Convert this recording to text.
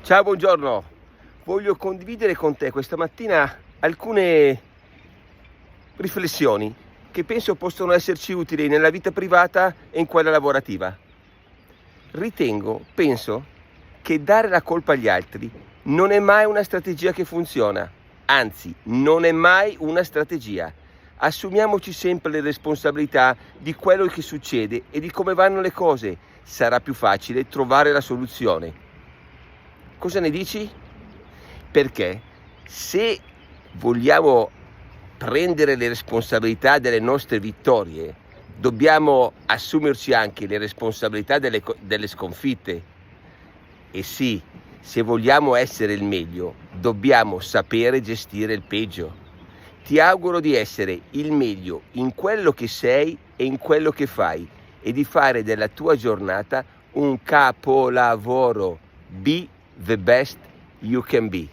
Ciao, buongiorno. Voglio condividere con te questa mattina alcune riflessioni che penso possono esserci utili nella vita privata e in quella lavorativa. Penso che dare la colpa agli altri non è mai una strategia che funziona, anzi, non è mai una strategia. Assumiamoci sempre le responsabilità di quello che succede e di come vanno le cose. Sarà più facile trovare la soluzione. Cosa ne dici? Perché se vogliamo prendere le responsabilità delle nostre vittorie, dobbiamo assumerci anche le responsabilità delle sconfitte. E sì, se vogliamo essere il meglio, dobbiamo sapere gestire il peggio. Ti auguro di essere il meglio in quello che sei e in quello che fai e di fare della tua giornata un capolavoro. Be the best you can be.